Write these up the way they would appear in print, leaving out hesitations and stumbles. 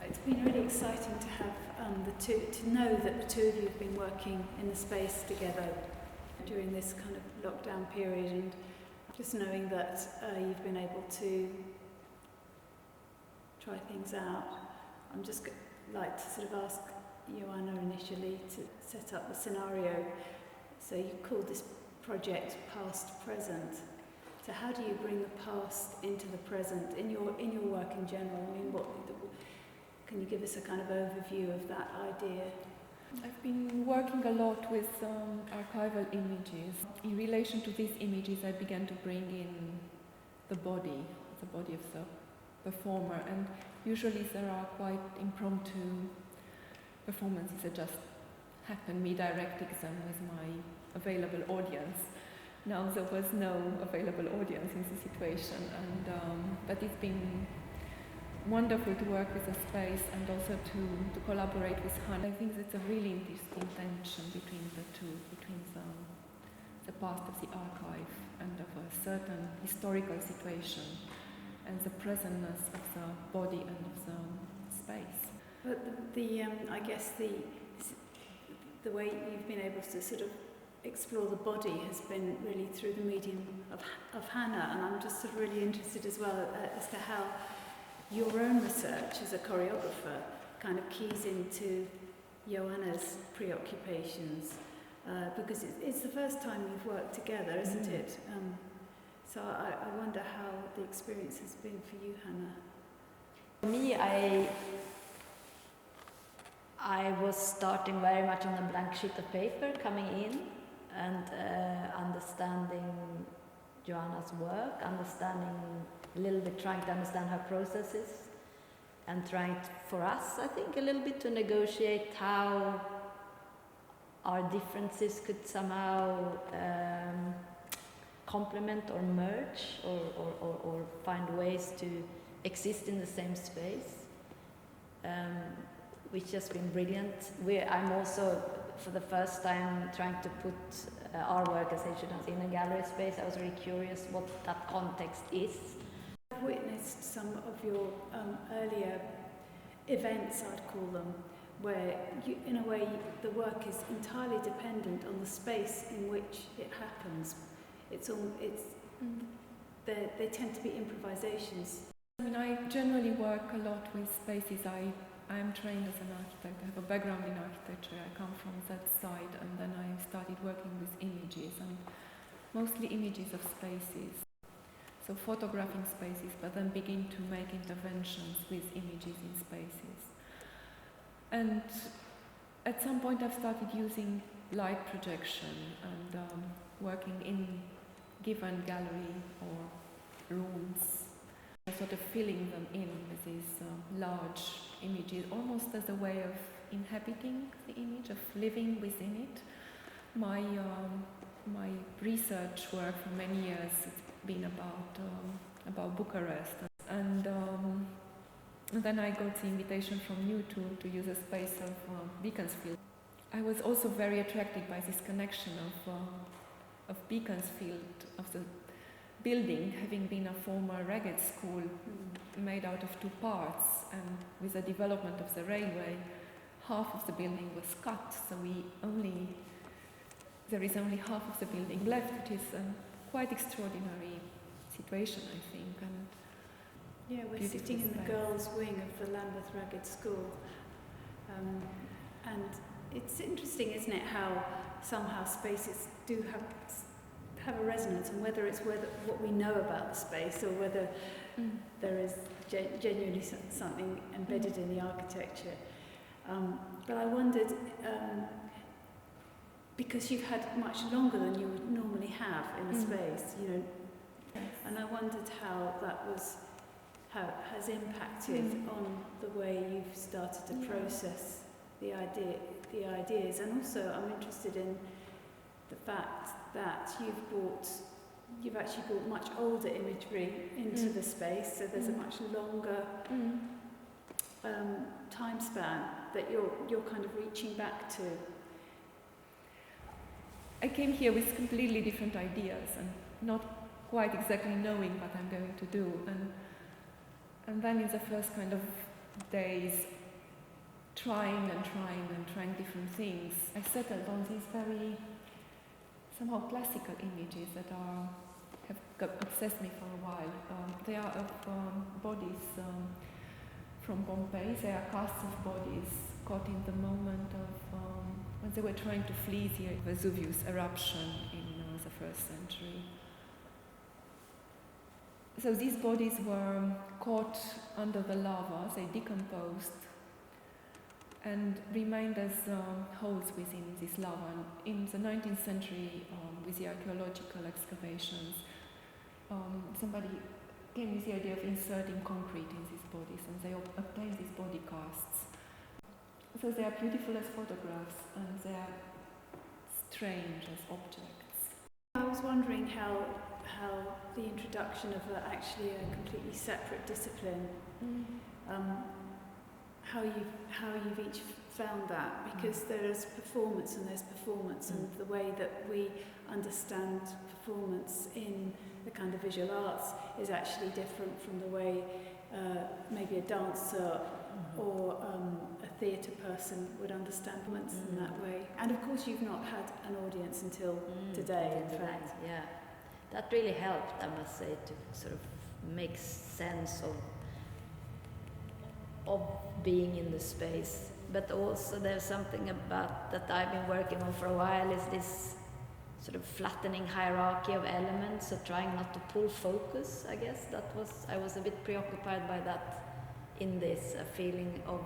It's been really exciting to have to know that the two of you have been working in the space together during this kind of lockdown period, and just knowing that you've been able to try things out. I'm just like to sort of ask Ioana initially to set up the scenario. So you called this project Past Present. So how do you bring the past into the present in your work in general? I mean, can you give us a kind of overview of that idea? I've been working a lot with archival images. In relation to these images, I began to bring in the body of the performer, and usually there are quite impromptu performances that just happen, me directing them with my available audience. Now there was no available audience in the situation, and but it's been wonderful to work with the space and also to collaborate with Hanna. I think that's a really interesting tension between the two. past of the archive and of a certain historical situation and the presentness of the body and of the space. But I guess the way you've been able to sort of explore the body has been really through the medium of Hanna, and I'm just sort of really interested as well as to how your own research as a choreographer kind of keys into Ioana's preoccupations, because it's the first time you've worked together, isn't it? So I wonder how the experience has been for you, Hanna. For me, I was starting very much on a blank sheet of paper coming in and understanding Ioana's work, trying to understand her processes, and trying for us, I think, a little bit to negotiate how our differences could somehow complement or merge or find ways to exist in the same space, which has been brilliant. I'm also, for the first time, trying to put our work as Asians in a gallery space. I was really curious what that context is. I've witnessed some of your earlier events, I'd call them, where you, in a way the work is entirely dependent on the space in which it happens. They tend to be improvisations. I mean, I generally work a lot with spaces. I am trained as an architect. I have a background in architecture. I come from that side, and then I started working with images, and mostly images of spaces. So photographing spaces, but then begin to make interventions with images in spaces. And at some point I've started using light projection and working in given gallery or rooms, sort of filling them in with these large images, almost as a way of inhabiting the image, of living within it. My research work for many years has been about Bucharest, and then I got the invitation from you to use a space of Beaconsfield. I was also very attracted by this connection of Beaconsfield, of the building having been a former ragged school made out of two parts, and with the development of the railway, half of the building was cut, so there is only half of the building left, which is a quite extraordinary situation, I think. And yeah, we're sitting in the girls' wing of the Lambeth Ragged School, and it's interesting, isn't it, how somehow spaces do have a resonance, and whether what we know about the space or whether there is genuinely something embedded in the architecture. But I wondered, because you've had much longer than you would normally have in a space, you know, and I wondered how that has impacted on the way you've started to process the ideas, and also I'm interested in the fact that you've actually brought much older imagery into the space, so there's a much longer time span that you're kind of reaching back to. I came here with completely different ideas and not quite exactly knowing what I'm going to do, and then in the first kind of days trying different things, I settled on these very somehow classical images that have obsessed me for a while. They are of bodies from Pompeii. They are casts of bodies caught in the moment of when they were trying to flee the Vesuvius eruption in the 1st century. So these bodies were caught under the lava, they decomposed and remained as holes within this lava. And in the 19th century, with the archaeological excavations, somebody came with the idea of inserting concrete in these bodies, and they obtained these body casts. So they are beautiful as photographs, and they are strange as objects. I was wondering how the introduction of actually a completely separate discipline, how you've each found that, because there is performance and there's performance, and the way that we understand performance in the kind of visual arts is actually different from the way maybe a dancer or a theatre person would understand performance in that way. And of course you've not had an audience until today, in fact. Yeah, that really helped, I must say, to sort of make sense of being in the space. But also there's something about that I've been working on for a while, is this sort of flattening hierarchy of elements, so trying not to pull focus, I guess. I was a bit preoccupied by that in this, a feeling of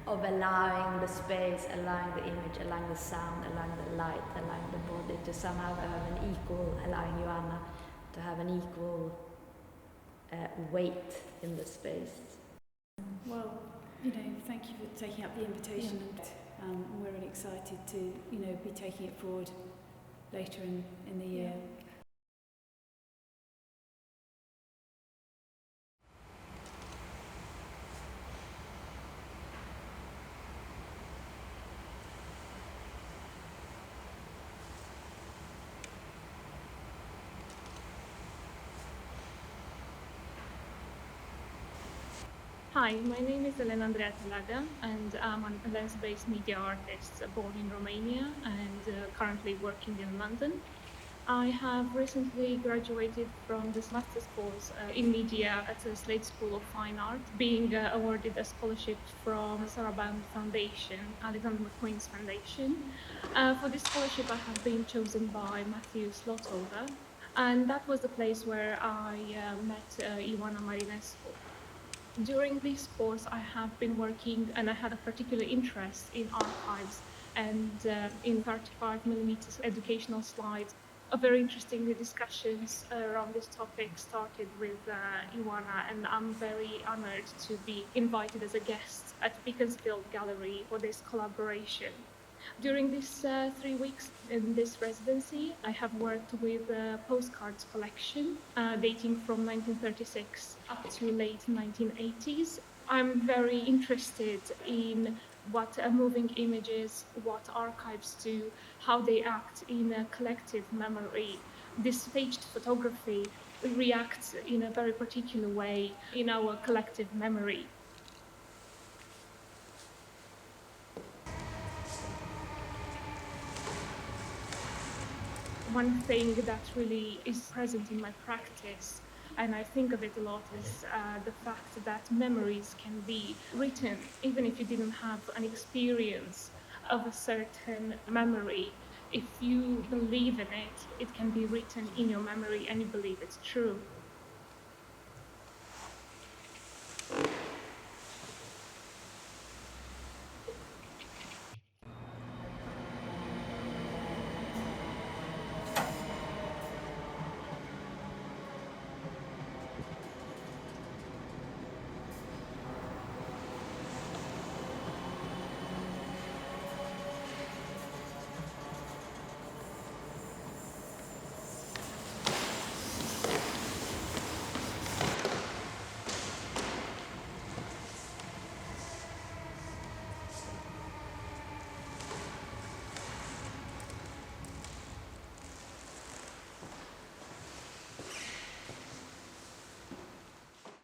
allowing the space, allowing the image, allowing the sound, allowing the light, allowing the body to somehow have an equal, allowing Ioana to have an equal weight in the space. Well, thank you for taking up the invitation, and we're really excited to, be taking it forward later in the year. Hi, my name is Elena Andreea Teleagă, and I'm a lens-based media artist born in Romania and currently working in London. I have recently graduated from this master's course in media at the Slade School of Fine Art, being awarded a scholarship from Saraband Foundation, Alexander McQueen's foundation. For this scholarship I have been chosen by Matthew Slotover, and that was the place where I met Ioana Marinescu. During this course I have been working, and I had a particular interest in archives and in 35mm educational slides. A very interesting discussions around this topic started with Ioana, and I'm very honored to be invited as a guest at Beaconsfield Gallery for this collaboration. During these 3 weeks in this residency, I have worked with a postcards collection dating from 1936 up to late 1980s. I'm very interested in what moving images, what archives do, how they act in a collective memory. This staged photography reacts in a very particular way in our collective memory. One thing that really is present in my practice, and I think of it a lot, is the fact that memories can be written, even if you didn't have an experience of a certain memory. If you believe in it, it can be written in your memory and you believe it's true.